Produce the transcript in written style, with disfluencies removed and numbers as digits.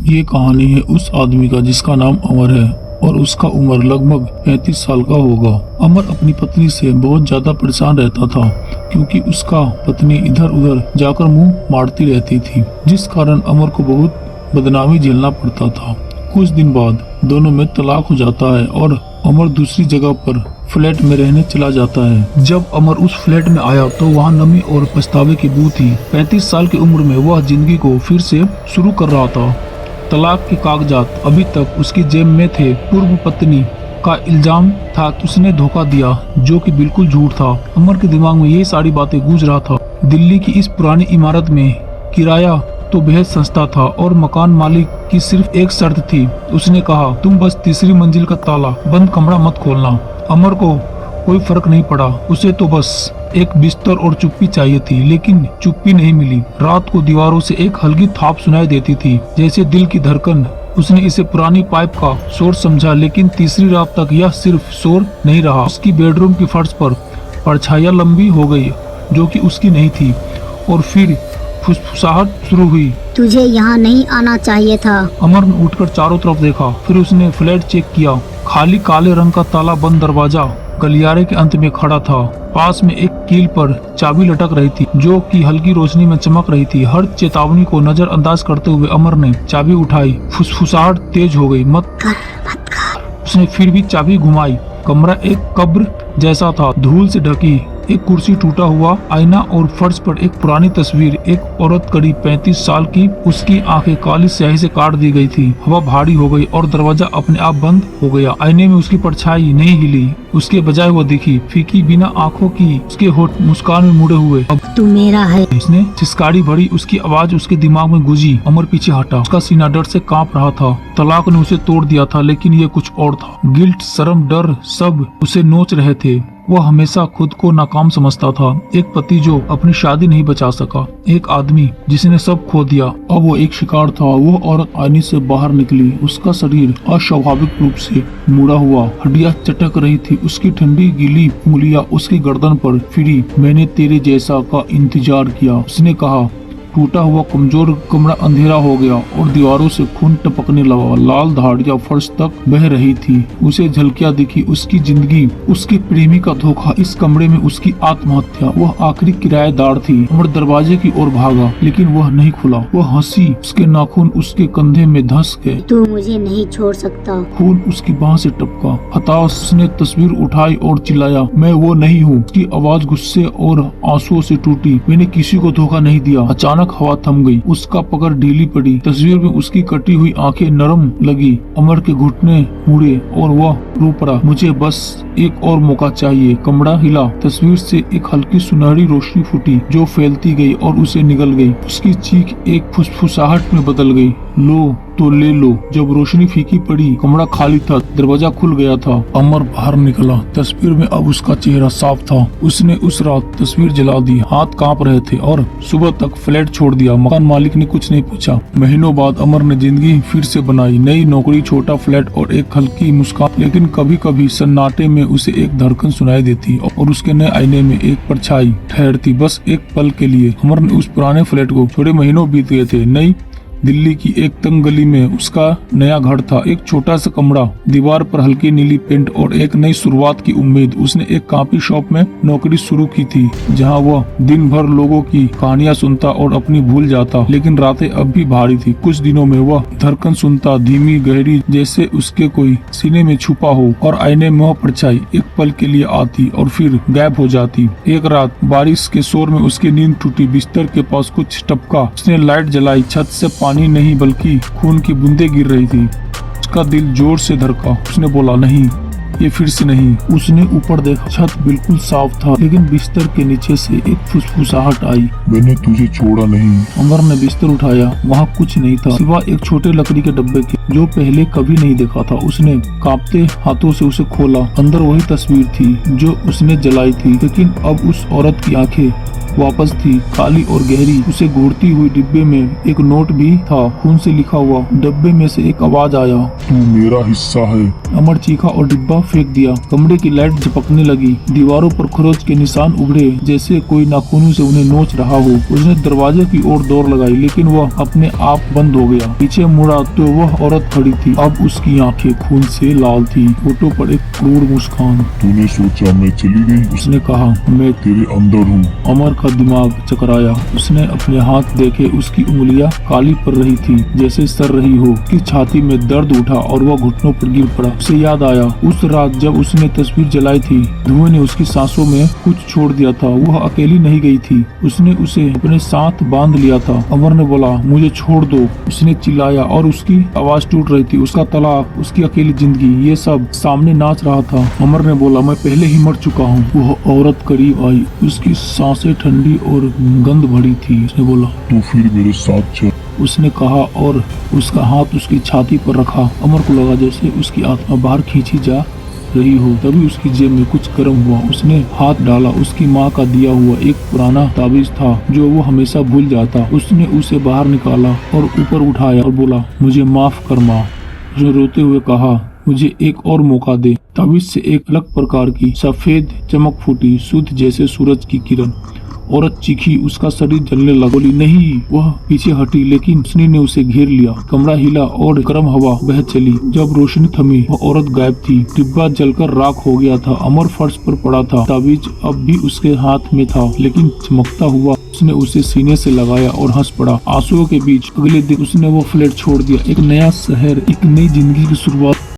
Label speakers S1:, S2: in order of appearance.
S1: ये कहानी है उस आदमी का जिसका नाम अमर है और उसका उम्र लगभग 35 साल का होगा। अमर अपनी पत्नी से बहुत ज्यादा परेशान रहता था क्योंकि उसका पत्नी इधर उधर जाकर मुंह मारती रहती थी, जिस कारण अमर को बहुत बदनामी झेलना पड़ता था। कुछ दिन बाद दोनों में तलाक हो जाता है और अमर दूसरी जगह पर फ्लैट में रहने चला जाता है। जब अमर उस फ्लैट में आया तो वहाँ नमी और पछतावे की बू थी। 35 साल की उम्र में वह जिंदगी को फिर से शुरू कर रहा था। तलाक के कागजात अभी तक उसकी जेब में थे। पूर्व पत्नी का इल्जाम था कि उसने धोखा दिया, जो कि बिल्कुल झूठ था। अमर के दिमाग में यही सारी बातें गूंज रहा था। दिल्ली की इस पुरानी इमारत में किराया तो बेहद सस्ता था और मकान मालिक की सिर्फ एक शर्त थी। उसने कहा, तुम बस तीसरी मंजिल का ताला बंद कमरा मत खोलना। अमर को कोई फर्क नहीं पड़ा, उसे तो बस एक बिस्तर और चुप्पी चाहिए थी, लेकिन चुप्पी नहीं मिली। रात को दीवारों से एक हल्की थाप सुनाई देती थी, जैसे दिल की धड़कन। उसने इसे पुरानी पाइप का शोर समझा, लेकिन तीसरी रात तक यह सिर्फ शोर नहीं रहा। उसकी बेडरूम की फर्श पर परछाइयां लंबी हो गई, जो कि उसकी नहीं थी, और फिर फुसफुसाहट शुरू हुई।
S2: तुझे यहाँ नहीं आना चाहिए था।
S1: अमर ने उठकर चारों तरफ देखा, फिर उसने फ्लैट चेक किया। खाली काले रंग का ताला बंद दरवाजा गलियारे के अंत में खड़ा था। पास में एक कील पर चाबी लटक रही थी, जो कि हल्की रोशनी में चमक रही थी। हर चेतावनी को नजरअंदाज करते हुए अमर ने चाबी उठाई। फुसफुसाहट तेज हो गई। मत कर। उसने फिर भी चाबी घुमाई। कमरा एक कब्र जैसा था, धूल से ढकी। एक कुर्सी, टूटा हुआ आईना और फर्श पर एक पुरानी तस्वीर। एक औरत करीब 35 साल की, उसकी आंखें काली स्याही से काट दी गई थी। हवा भारी हो गई और दरवाजा अपने आप बंद हो गया। आईने में उसकी परछाई नहीं हिली, उसके बजाय वो दिखी, फीकी, बिना आंखों की। उसके होठ मुस्कान में मुड़े हुए। अब
S2: तू मेरा है।
S1: इसने चिस्कारी भरी उसकी आवाज उसके दिमाग में गूंजी। अमर पीछे हटा। उसका सीना डर से कांप रहा था। तलाक ने उसे तोड़ दिया था, लेकिन ये कुछ और था। गिल्ट, शर्म, डर सब उसे नोच रहे थे। वह हमेशा खुद को नाकाम समझता था। एक पति जो अपनी शादी नहीं बचा सका, एक आदमी जिसने सब खो दिया। अब वो एक शिकार था। वो औरत आईने से बाहर निकली। उसका शरीर अस्वाभाविक रूप से मुड़ा हुआ, हड्डियां चटक रही थी। उसकी ठंडी गीली उंगलियां उसकी गर्दन पर फिरी। मैंने तेरे जैसा का इंतजार किया, उसने कहा। टूटा हुआ कमजोर कमरा अंधेरा हो गया और दीवारों से खून टपकने लगा। लाल धाड़ियां फर्श तक बह रही थी। उसे झलकियां दिखी, उसकी जिंदगी, उसके प्रेमी का धोखा, इस कमरे में उसकी आत्महत्या। वह आखिरी किराएदार थी। अमर दरवाजे की ओर भागा, लेकिन वह नहीं खुला। वह हंसी, उसके नाखून उसके कंधे में धंस गए।
S2: तू मुझे नहीं छोड़ सकता।
S1: खून उसकी बाह से टपका। हताश उसने तस्वीर उठाई और चिल्लाया, मैं वो नहीं हूँ। उसकी आवाज गुस्से और आंसुओं से टूटी। मैंने किसी को धोखा नहीं दिया। अचानक हवा थम गई। उसका पकड़ ढीली पड़ी। तस्वीर में उसकी कटी हुई आंखें नरम लगी। अमर के घुटने मुड़े और वह रो पड़ा। मुझे बस एक और मौका चाहिए। कमरा हिला। तस्वीर से एक हल्की सुनहरी रोशनी फूटी, जो फैलती गई और उसे निगल गई। उसकी चीख एक फुसफुसाहट में बदल गई, लो तो ले लो। जब रोशनी फीकी पड़ी, कमरा खाली था। दरवाजा खुल गया था। अमर बाहर निकला। तस्वीर में अब उसका चेहरा साफ था। उसने उस रात तस्वीर जला दी। हाथ कांप रहे थे और सुबह तक फ्लैट छोड़ दिया। मकान मालिक ने कुछ नहीं पूछा। महीनों बाद अमर ने जिंदगी फिर से बनाई। नई नौकरी, छोटा फ्लैट और एक हल्की मुस्कान। लेकिन कभी कभी सन्नाटे में उसे एक धड़कन सुनाई देती और उसके नए आईने में एक परछाई ठहरती, बस एक पल के लिए। अमर ने उस पुराने फ्लैट को छोड़े महीनों बीत गए थे। नई दिल्ली की एक तंग गली में उसका नया घर था। एक छोटा सा कमरा, दीवार पर हल्की नीली पेंट और एक नई शुरुआत की उम्मीद। उसने एक कॉफी शॉप में नौकरी शुरू की थी, जहां वह दिन भर लोगों की कहानियां सुनता और अपनी भूल जाता। लेकिन रातें अब भी भारी थी। कुछ दिनों में वह धड़कन सुनता, धीमी, गहरी, जैसे उसके कोई सीने में छुपा हो, और आईने में वह परछाई एक पल के लिए आती और फिर गायब हो जाती। एक रात बारिश के शोर में उसकी नींद टूटी। बिस्तर के पास कुछ टपका। उसने लाइट जलाई। छत से पानी नहीं बल्कि खून की बूंदें गिर रही थी। उसका दिल जोर से धड़का। उसने बोला, नहीं, ये फिर से नहीं। उसने ऊपर देखा। छत बिल्कुल साफ था, लेकिन बिस्तर के नीचे से एक फुसफुसाहट आई, मैंने तुझे छोड़ा नहीं। अमर ने बिस्तर उठाया। वहाँ कुछ नहीं था, सिवाय एक छोटे लकड़ी के डब्बे के, जो पहले कभी नहीं देखा था। उसने कांपते हाथों से उसे खोला। अंदर वही तस्वीर थी जो उसने जलाई थी, लेकिन अब उस औरत की आंखें वापस थी, काली और गहरी। उसे घूरती हुई डिब्बे में एक नोट भी था, खून से लिखा हुआ। डब्बे में से एक आवाज आया,
S3: तू मेरा हिस्सा है।
S1: अमर चीखा और डिब्बा फेंक दिया। कमरे की लाइट झपकने लगी। दीवारों पर खरोच के निशान उभरे, जैसे कोई नाखूनों से उन्हें नोच रहा हो। उसने दरवाजे की ओर दौड़ लगाई, लेकिन वह अपने आप बंद हो गया। पीछे मुड़ा तो वह औरत खड़ी थी। अब उसकी आंखें खून से लाल थी, होठों पर एक क्रूर मुस्कान।
S3: तूने सोचा मैं चली गई?
S1: उसने कहा, मैं
S3: तेरे अंदर हूँ।
S1: अमर का दिमाग चकराया। उसने अपने हाथ देखे, उसकी उंगलियां काली पड़ रही थी, जैसे सर रही हो। उसकी छाती में दर्द उठा और वह घुटनों पर गिर पड़ा। उसे याद आया उस रात जब उसने तस्वीर जलाई थी। धुएं ने उसकी सांसों में कुछ छोड़ दिया था। वह अकेली नहीं गई थी, उसने उसे अपने साथ बांध लिया था। अमर ने बोला, मुझे छोड़ दो। उसने चिल्लाया और उसकी आवाज टूट रही थी। उसका तलाक, उसकी अकेली जिंदगी, ये सब सामने नाच रहा था। अमर ने बोला, मैं पहले ही मर चुका हूँ। वह औरत करीब आई, उसकी सांसें ठंडी और गंध भरी थी। उसने बोला,
S3: तू फिर मेरे साथ चल।
S1: उसने कहा और उसका हाथ उसकी छाती पर रखा। अमर को लगा जैसे उसकी आत्मा बाहर खींची जा रही हो। तभी उसकी जेब में कुछ गर्म हुआ। उसने हाथ डाला। उसकी माँ का दिया हुआ एक पुराना ताबीज था जो वो हमेशा भूल जाता। उसने उसे बाहर निकाला और ऊपर उठाया और बोला, मुझे माफ कर माँ। उसने रोते हुए कहा, मुझे एक और मौका दे। ताबीज से एक अलग प्रकार की सफेद चमक फूटी, शुद्ध जैसे सूरज की किरण। औरत चीखी, उसका शरीर जलने लगा। बोली, नहीं। वह पीछे हटी, लेकिन रोशनी ने उसे घेर लिया। कमरा हिला और गर्म हवा बह चली। जब रोशनी थमी, वह औरत गायब थी। डिब्बा जलकर राख हो गया था। अमर फर्श पर पड़ा था। ताबीज अब भी उसके हाथ में था, लेकिन चमकता हुआ। उसने उसे सीने से लगाया और हंस पड़ा। आंसुओं के बीच अगले दिन उसने वो फ्लैट छोड़ दिया। एक नया शहर, एक नई जिंदगी की शुरुआत।